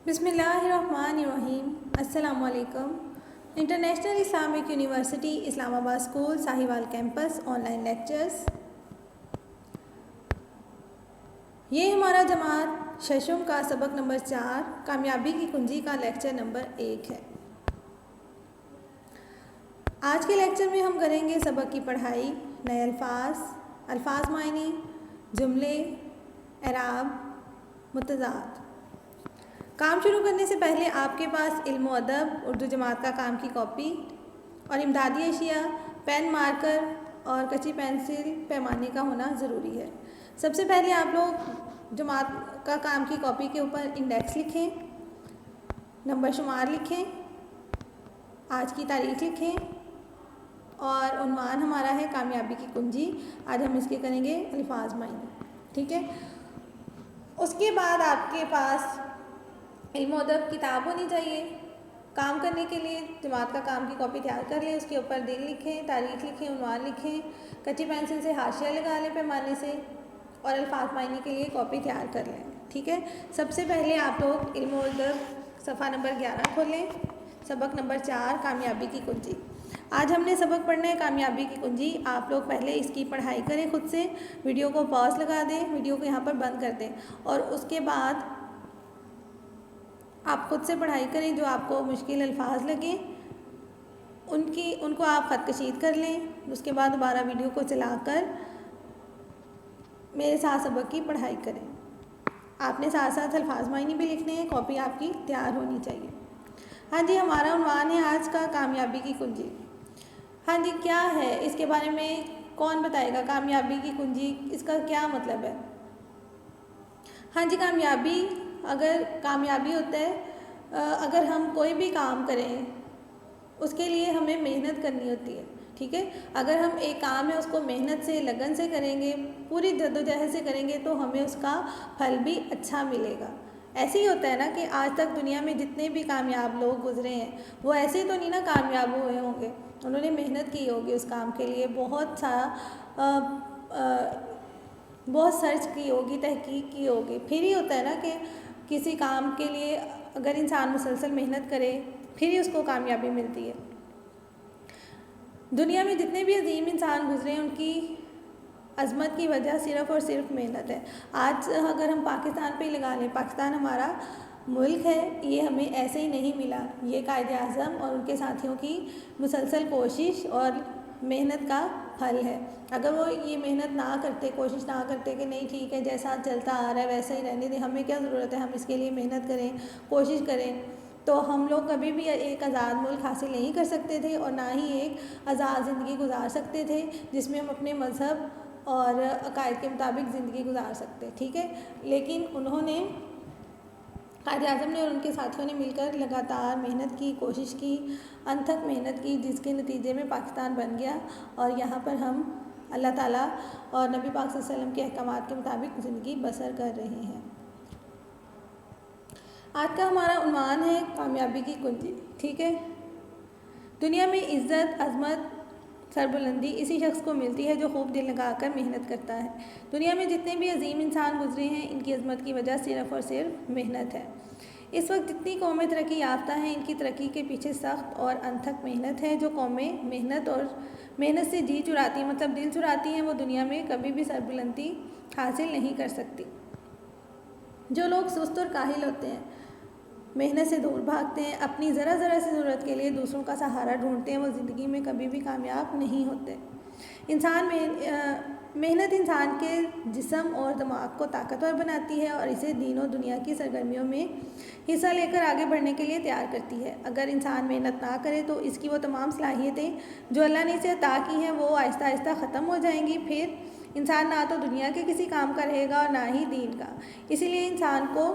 बिस्मिल्लाहिर्रहमानिर्रहीम। अस्सलामुअलैकुम। International Islamic university Islamabad school Sahiwal campus online lectures. ये हमारा जमात शशम का सबक नंबर 4 कामयाबी की कुंजी का लेक्चर नंबर 1 है। आज के लेक्चर में हम करेंगे सबक की पढ़ाई, नए अल्फाज मायने, जुमले, एराब, मुतज़ाद। काम शुरू करने से पहले आपके पास इल्म व अदब उर्दू जमात का काम की कॉपी और इमदादी अशिया, पेन, मार्कर और कच्ची पेंसिल, पैमाने का होना ज़रूरी है। सबसे पहले आप लोग जमात का काम की कॉपी के ऊपर इंडेक्स लिखें, नंबर शुमार लिखें, आज की तारीख लिखें और उन्वान हमारा है कामयाबी की कुंजी। आज हम इसके करेंगे अल्फाज मायने, ठीक है। उसके बाद आपके पास इल्म अदब किताब होनी चाहिए। काम करने के लिए जमात का काम की कॉपी तैयार कर लें, उसके ऊपर दिन लिखें, तारीख लिखें, उन्वान लिखें, कच्ची पेंसिल से हाशिया लगा लें पैमाने से और अल्फाज मायने के लिए कॉपी तैयार कर लें, ठीक है। सबसे पहले आप लोग इल्म अदब सफ़ा नंबर 11 खोलें, सबक नंबर 4 कामयाबी की कुंजी। आज हमने सबक पढ़ना है कामयाबी की कुंजी। आप लोग पहले इसकी पढ़ाई करें खुद से, वीडियो को पॉज लगा दें, वीडियो को यहाँ पर बंद कर दें और उसके बाद आप खुद से पढ़ाई करें। जो आपको मुश्किल अल्फाज लगें उनको आप ख़त कशीद कर लें। उसके बाद दोबारा वीडियो को चलाकर मेरे साथ सबक की पढ़ाई करें। आपने साथ साथ अल्फाज मायने भी लिखने हैं, कॉपी आपकी तैयार होनी चाहिए। हाँ जी, हमारा उन्वान है आज का कामयाबी की कुंजी। हाँ जी, क्या है इसके बारे में कौन बताएगा? कामयाबी की कुंजी, इसका क्या मतलब है? हाँ जी, अगर कामयाबी होता है अगर हम कोई भी काम करें उसके लिए हमें मेहनत करनी होती है, ठीक है। अगर हम एक काम है उसको मेहनत से, लगन से करेंगे, पूरी जद्दोजहद से करेंगे तो हमें उसका फल भी अच्छा मिलेगा। ऐसे ही होता है ना कि आज तक दुनिया में जितने भी कामयाब लोग गुजरे हैं वो ऐसे तो नहीं ना कामयाब हुए होंगे, उन्होंने मेहनत की होगी उस काम के लिए, बहुत सर्च की होगी, तहकीक की होगी। फिर ही होता है ना कि किसी काम के लिए अगर इंसान मुसलसल मेहनत करे फिर ही उसको कामयाबी मिलती है। दुनिया में जितने भी अजीम इंसान गुजरे हैं उनकी अज़मत की वजह सिर्फ़ और सिर्फ मेहनत है। आज अगर हम पाकिस्तान पे लगा लें, पाकिस्तान हमारा मुल्क है, ये हमें ऐसे ही नहीं मिला, ये कायदे आज़म और उनके साथियों की मुसलसल कोशिश और मेहनत का फल है। अगर वो ये मेहनत ना करते, कोशिश ना करते कि नहीं ठीक है जैसा चलता आ रहा है वैसा ही रहने दें, हमें क्या ज़रूरत है, हम इसके लिए मेहनत करें, कोशिश करें, तो हम लोग कभी भी एक आज़ाद मुल्क हासिल नहीं कर सकते थे और ना ही एक आज़ाद ज़िंदगी गुजार सकते थे जिसमें हम अपने मज़हब और अकायद के मुताबिक ज़िंदगी गुजार सकते, ठीक है। लेकिन उन्होंने, कायदे आज़म ने और उनके साथियों ने मिलकर लगातार मेहनत की, कोशिश की, अनथक मेहनत की, जिसके नतीजे में पाकिस्तान बन गया और यहाँ पर हम अल्लाह ताला और नबी पाक सल्लल्लाहु अलैहि वसल्लम के अहकामात के मुताबिक ज़िंदगी बसर कर रहे हैं। आज का हमारा उन्वान है कामयाबी की कुंजी, ठीक है। दुनिया में इज़्ज़त, अज़मत, सरबुलंदी इसी शख्स को मिलती है जो खूब दिल लगाकर मेहनत करता है। दुनिया में जितने भी अजीम इंसान गुजरे हैं इनकी अज़मत की वजह सिर्फ़ और सिर्फ मेहनत है। इस वक्त जितनी कौमें तरक्की याफ्ता हैं इनकी तरक्की के पीछे सख्त और अनथक मेहनत है। जो कौमें मेहनत से जी चुराती हैं, मतलब दिल चुराती हैं, वो दुनिया में कभी भी सरबुलंदी हासिल नहीं कर सकती। जो लोग सुस्त और काहिल होते हैं, मेहनत से दूर भागते हैं, अपनी ज़रा सी ज़रूरत के लिए दूसरों का सहारा ढूंढते हैं, वो ज़िंदगी में कभी भी कामयाब नहीं होते। मेहनत इंसान के जिस्म और दिमाग को ताकतवर बनाती है और इसे दीनों दुनिया की सरगर्मियों में हिस्सा लेकर आगे बढ़ने के लिए तैयार करती है। अगर इंसान मेहनत ना करे तो इसकी वो तमाम सलाहियतें जो अल्लाह ने इसे अता की हैं वो आहिस्ता आहिस्ता ख़त्म हो जाएंगी। फिर इंसान ना तो दुनिया के किसी काम का रहेगा और ना ही दीन का। इसीलिए इंसान को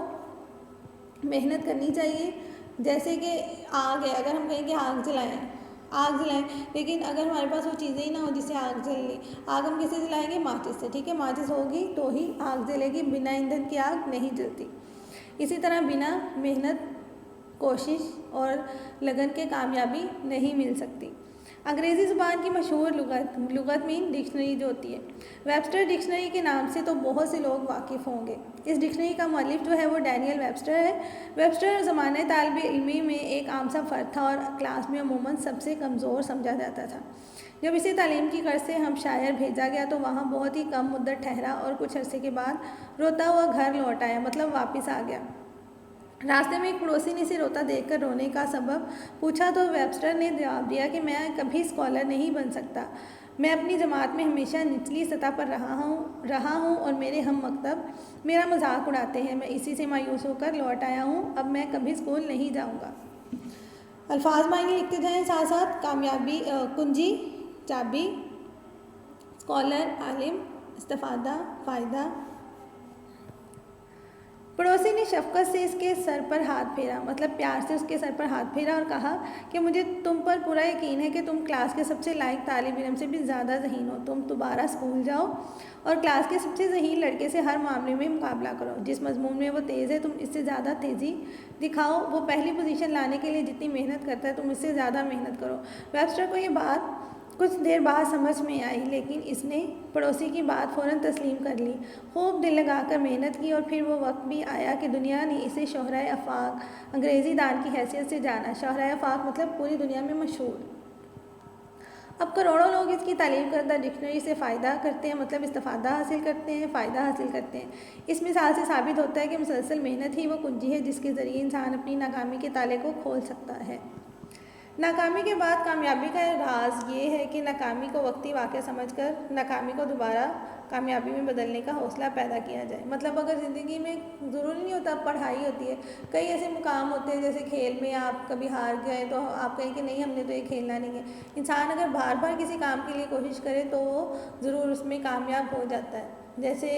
मेहनत करनी चाहिए। जैसे कि आग है, अगर हम कहें कि आग जलाएं, लेकिन अगर हमारे पास वो चीज़ें ही ना हो जिससे आग जल ले, आग हम किससे जलाएंगे? माचिस से, ठीक है। माचिस होगी तो ही आग जलेगी, बिना ईंधन की आग नहीं जलती। इसी तरह बिना मेहनत, कोशिश और लगन के कामयाबी नहीं मिल सकती। अंग्रेज़ी ज़ुबान की मशहूर लुगत मीन डिक्शनरी जो होती है, वेबस्टर डिक्शनरी के नाम से तो बहुत से लोग वाकिफ़ होंगे। इस डिक्शनरी का मौलिफ जो है वो डैनियल वेबस्टर है। वेबस्टर ज़माने तालिब इल्मी में एक आम सा फ़र्द था और क्लास में अमूमन सबसे कमज़ोर समझा जाता था। जब इसे तालीम की गर्ज से हम शायर भेजा गया तो वहाँ बहुत ही कम मुद्दत ठहरा और कुछ अरसे के बाद रोता हुआ घर लौट आया, मतलब वापस आ गया। रास्ते में एक पड़ोसी ने इसे रोता देखकर रोने का सबब पूछा तो वेबस्टर ने जवाब दिया कि मैं कभी स्कॉलर नहीं बन सकता। मैं अपनी जमात में हमेशा निचली सतह पर रहा हूँ और मेरे हम मकतब मेरा मजाक उड़ाते हैं। मैं इसी से मायूस होकर लौट आया हूँ। अब मैं कभी स्कूल नहीं जाऊँगा। अल्फाज मायने लिखते जाएँ साथ साथ। कामयाबी कुंजी, चाबी, स्कॉलर, आलिम, इस्तिफादा, फ़ायदा। पड़ोसी ने शफकत से इसके सर पर हाथ फेरा, मतलब प्यार से उसके सर पर हाथ फेरा और कहा कि मुझे तुम पर पूरा यकीन है कि तुम क्लास के सबसे लायक तालिब इल्म से भी ज़्यादा ज़हीन हो। तुम दोबारा स्कूल जाओ और क्लास के सबसे ज़हीन लड़के से हर मामले में मुकाबला करो। जिस मजमून में वो तेज़ है तुम इससे ज़्यादा तेज़ी दिखाओ। वो पहली पोजीशन लाने के लिए जितनी मेहनत करता है तुम इससे ज़्यादा मेहनत करो। वेबस्टर को ये बात कुछ देर बाद समझ में आई, लेकिन इसने पड़ोसी की बात फ़ौरन तस्लीम कर ली। खूब दिल लगाकर मेहनत की और फिर वो वक्त भी आया कि दुनिया ने इसे शोहराए आफाक, अंग्रेज़ी दान की हैसियत से जाना। शोहराए आफाक मतलब पूरी दुनिया में मशहूर। अब करोड़ों लोग इसकी तालीम करदा डिक्शनरी से फ़ायदा करते हैं, मतलब इस्तिफादा हासिल करते हैं, फ़ायदा हासिल करते हैं। इस मिसाल से साबित होता है कि मुसलसल मेहनत ही वो कुंजी है जिसके ज़रिए इंसान अपनी नाकामी के ताले को खोल सकता है। नाकामी के बाद कामयाबी का राज ये है कि नाकामी को वक्ती वाक़या समझकर नाकामी को दोबारा कामयाबी में बदलने का हौसला पैदा किया जाए। मतलब अगर ज़िंदगी में ज़रूरी नहीं होता पढ़ाई होती है, कई ऐसे मुकाम होते हैं जैसे खेल में आप कभी हार गए तो आप कहें कि नहीं हमने तो ये खेलना नहीं है। इंसान अगर बार बार किसी काम के लिए कोशिश करे तो वो ज़रूर उसमें कामयाब हो जाता है। जैसे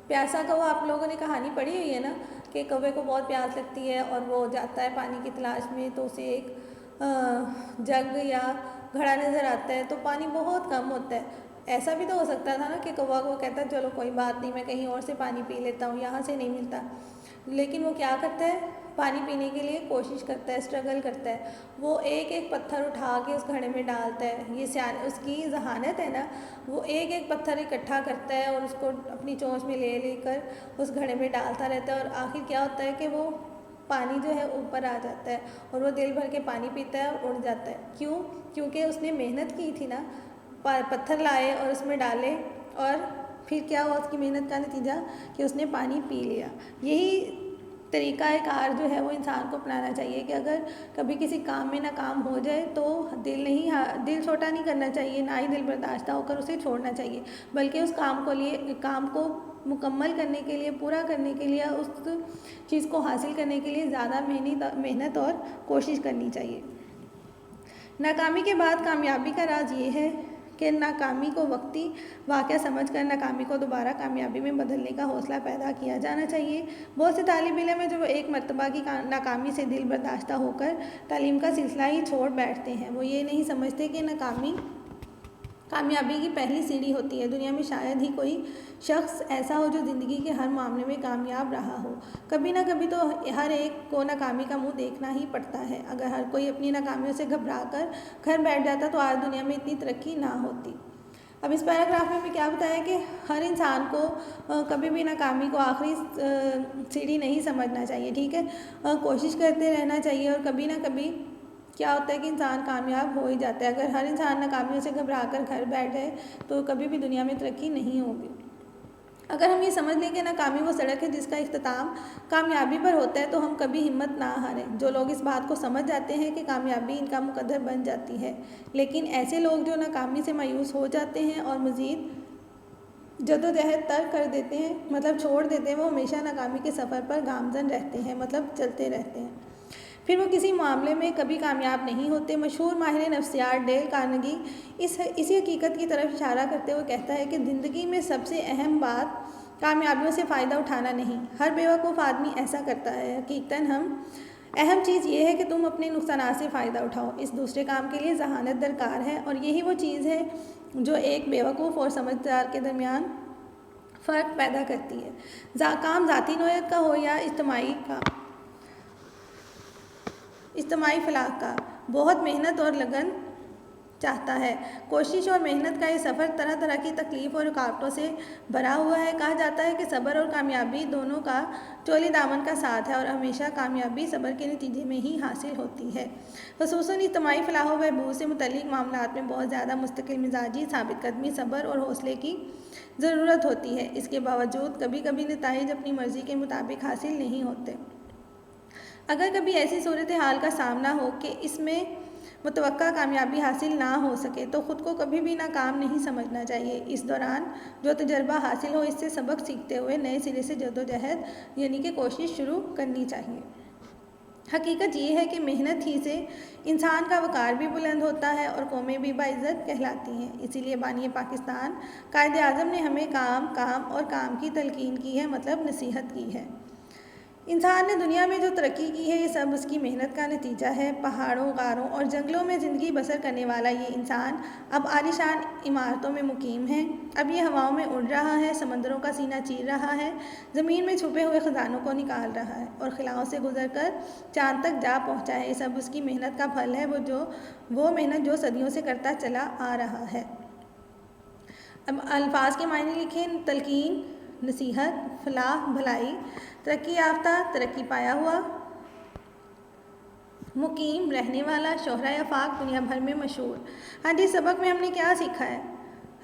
प्यासा कौवा, आप लोगों ने कहानी पढ़ी हुई है ना कि कौवे को बहुत प्यास लगती है और वो जाता है पानी की तलाश में, तो उसे एक जग या घड़ा नज़र आता है तो पानी बहुत कम होता है। ऐसा भी तो हो सकता था ना कि कौवा को कहता है चलो कोई बात नहीं, मैं कहीं और से पानी पी लेता हूँ, यहाँ से नहीं मिलता। लेकिन वो क्या करता है, पानी पीने के लिए कोशिश करता है, स्ट्रगल करता है। वो एक एक पत्थर उठा के उस घड़े में डालता है। ये उसकी जहानत है ना, वो एक एक पत्थर इकट्ठा करता है और उसको अपनी चोंच में ले लेकर उस घड़े में डालता रहता है और आखिर क्या होता है कि वो पानी जो है ऊपर आ जाता है और वो दिल भर के पानी पीता है और उड़ जाता है। क्यों? क्योंकि उसने मेहनत की थी ना, पत्थर लाए और उसमें डाले और फिर क्या हुआ, उसकी मेहनत का नतीजा कि उसने पानी पी लिया। यही तरीक़ाकार जो है वो इंसान को अपनाना चाहिए कि अगर कभी किसी काम में नाकाम हो जाए तो दिल छोटा नहीं करना चाहिए, ना ही दिल बर्दाश्त होकर उसे छोड़ना चाहिए, बल्कि उस काम को मुकम्मल करने के लिए, पूरा करने के लिए, उस चीज़ को हासिल करने के लिए ज़्यादा मेहनत और कोशिश करनी चाहिए। नाकामी के बाद कामयाबी का राज ये है कि नाकामी को वक्ती वाक़या समझकर नाकामी को दोबारा कामयाबी में बदलने का हौसला पैदा किया जाना चाहिए। बहुत से तालिब इल्म है जो एक मरतबा की नाकामी से दिल बर्दाश्ता होकर तालीम का सिलसिला ही छोड़ बैठते हैं। वो ये नहीं समझते कि नाकामी कामयाबी की पहली सीढ़ी होती है। दुनिया में शायद ही कोई शख्स ऐसा हो जो ज़िंदगी के हर मामले में कामयाब रहा हो। कभी ना कभी तो हर एक को नाकामी का मुंह देखना ही पड़ता है। अगर हर कोई अपनी नाकामियों से घबरा कर घर बैठ जाता तो आज दुनिया में इतनी तरक्की ना होती। अब इस पैराग्राफ में क्या बताया कि हर इंसान को कभी भी नाकामी को आखिरी सीढ़ी नहीं समझना चाहिए, ठीक है। कोशिश करते रहना चाहिए और कभी ना कभी क्या होता है कि इंसान कामयाब हो ही जाता है। अगर हर इंसान नाकामियों से घबरा कर घर बैठ जाए तो कभी भी दुनिया में तरक्की नहीं होगी। अगर हम ये समझ लें कि नाकामी वो सड़क है जिसका इख्तिताम कामयाबी पर होता है तो हम कभी हिम्मत ना हारें। जो लोग इस बात को समझ जाते हैं कि कामयाबी इनका मुकद्दर बन जाती है, लेकिन ऐसे लोग जो नाकामी से मायूस हो जाते हैं और मज़ीद जद्दोजहद तर्क कर देते हैं, मतलब छोड़ देते हैं, वो हमेशा नाकामी के सफ़र पर गामजन रहते हैं, मतलब चलते रहते हैं। फिर वो किसी मामले में कभी कामयाब नहीं होते। मशहूर माहिर नफ्सियात डेल कार्नेगी इसी हकीकत की तरफ इशारा करते हुए कहता है कि ज़िंदगी में सबसे अहम बात कामयाबियों से फ़ायदा उठाना नहीं, हर बेवकूफ़ आदमी ऐसा करता है। हकीकतन अहम चीज़ ये है कि तुम अपने नुकसानात से फ़ायदा उठाओ। इस दूसरे काम के लिए जहानत दरकार है और यही वो चीज़ है जो एक बेवकूफ़ और समझदार के दरमियान फ़र्क पैदा करती है। काम ज़ाती नौयत का हो या इज्तिमाई का। इज्तिमाई फलाह का बहुत मेहनत और लगन चाहता है। कोशिश और मेहनत का ये सफ़र तरह तरह की तकलीफ़ और रुकावटों से भरा हुआ है। कहा जाता है कि सब्र और कामयाबी दोनों का चोली दामन का साथ है और हमेशा कामयाबी सब्र के नतीजे में ही हासिल होती है। ख़ुसूसन इज्तिमाई फलाह व बहबूद से मुतल्लिक़ मामलात में बहुत ज़्यादा मुस्तकिल मिजाजी, साबित कदमी, सब्र और हौसले की ज़रूरत होती है। इसके बावजूद कभी कभी नताइज अपनी मर्ज़ी के मुताबिक हासिल नहीं होते। अगर कभी ऐसी सूरत हाल का सामना हो कि इसमें मुतवक्का कामयाबी हासिल ना हो सके तो ख़ुद को कभी भी नाकाम नहीं समझना चाहिए। इस दौरान जो तजर्बा हासिल हो इससे सबक सीखते हुए नए सिरे से जद्दोजहद यानी कि कोशिश शुरू करनी चाहिए। हकीकत ये है कि मेहनत ही से इंसान का वक़ार भी बुलंद होता है और कौमें भी बाइज़्ज़त कहलाती हैं। इसीलिए बानी पाकिस्तान कायद आज़म ने हमें काम काम और काम की तलकीन की है, मतलब नसीहत की है। इंसान ने दुनिया में जो तरक्की की है ये सब उसकी मेहनत का नतीजा है। पहाड़ों, गारों और जंगलों में ज़िंदगी बसर करने वाला ये इंसान अब आलीशान इमारतों में मुकीम है। अब ये हवाओं में उड़ रहा है, समंदरों का सीना चीर रहा है, ज़मीन में छुपे हुए ख़जानों को निकाल रहा है और खिलाओं से गुजर कर चाँद तक जा पहुँचा है। ये सब उसकी मेहनत का फल है, वो मेहनत जो सदियों से करता चला आ रहा है। अब अल्फाज के मायने लिखें। तलकीन, नसीहत, फलाह, भलाई, तरक्की याफ्ता, तरक्की पाया हुआ, मुकीम, रहने वाला, शोहरा आफाक, दुनिया भर में मशहूर। हाँ जी, सबक में हमने क्या सीखा है?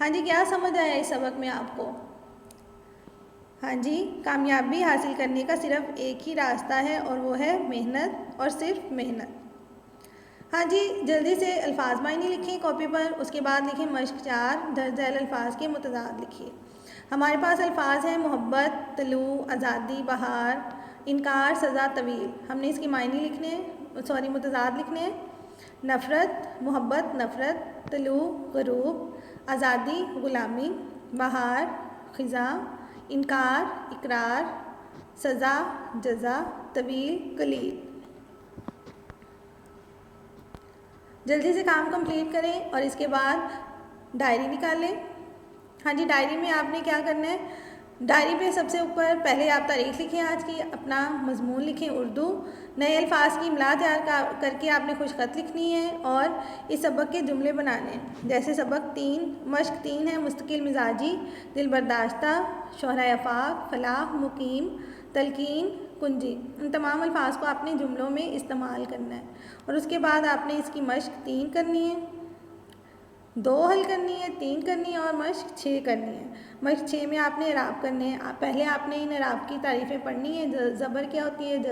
हाँ जी, क्या समझ आया इस सबक में आपको? हाँ जी, कामयाबी हासिल करने का सिर्फ एक ही रास्ता है और वो है मेहनत और सिर्फ मेहनत। हाँ जी, जल्दी से अल्फाज मायने लिखें कॉपी पर, उसके बाद लिखें मश्क 4 दर्ज झैल अल्फाज के मुतज़ाद लिखिए। हमारे पास अल्फाज हैं मोहब्बत, तलू, आज़ादी, बहार, इनकार, सज़ा, तवील। हमने इसके मायने लिखने हैं, मुतज़ाद लिखने हैं। नफ़रत, मोहब्बत, नफ़रत, तलू, ग़ुरूब, आज़ादी, ग़ुलामी, बहार, ख़िज़ा, इनकार, इकरार, सज़ा, जज़ा, तवील, कलील। जल्दी से काम कंप्लीट करें और इसके बाद डायरी निकालें। हाँ जी, डायरी में आपने क्या करना है? डायरी पे सबसे ऊपर पहले आप तारीख़ लिखें आज की, अपना मजमून लिखें उर्दू, नए अल्फाज की इमला तैयार करके आपने खुशख़त लिखनी है और इस सबक के जुमले बनाने हैं। जैसे सबक 3 मश्क 3 है मुस्तकिल मिजाजी, दिल बर्दाश्ता, शोहरा आफाक, फलाह, मुकीम, तलकीन, कुंजी। इन तमाम अल्फाज को आपने जुमलों में इस्तेमाल करना है और उसके बाद आपने इसकी मश्क 3 करनी है, 2 हल करनी है, 3 करनी है और मश्क 6 करनी है। मश्क 6 में आपने इराब करने हैं। पहले आपने इन इराब की तारीफ़ें पढ़नी है। ज़बर क्या होती है?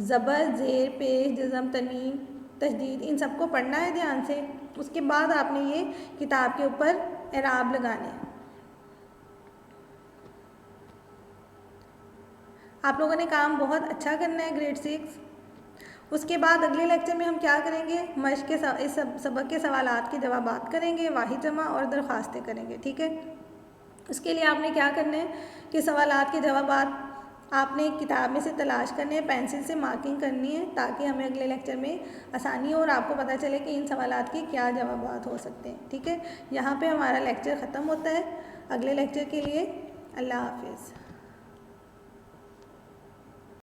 ज़बर, ज़ेर, पेश, जज़म, तनवीन, तशदीद, इन सबको पढ़ना है ध्यान से। उसके बाद आपने ये किताब के ऊपर इराब लगाने हैं। आप लोगों ने काम बहुत अच्छा करना है ग्रेड 6। उसके बाद अगले लेक्चर में हम क्या करेंगे? मश्क के इस सबक के सवालात के जवाबात करेंगे, वाहिद जमा और दरख्वास्तें करेंगे। ठीक है, उसके लिए आपने क्या करना है कि सवालात के जवाबात आपने किताब में से तलाश करने हैं, पेंसिल से मार्किंग करनी है ताकि हमें अगले लेक्चर में आसानी हो और आपको पता चले कि इन सवालात के क्या जवाबात हो सकते हैं। ठीक है, यहाँ पे हमारा लेक्चर ख़त्म होता है। अगले लेक्चर के लिए अल्लाह हाफिज़।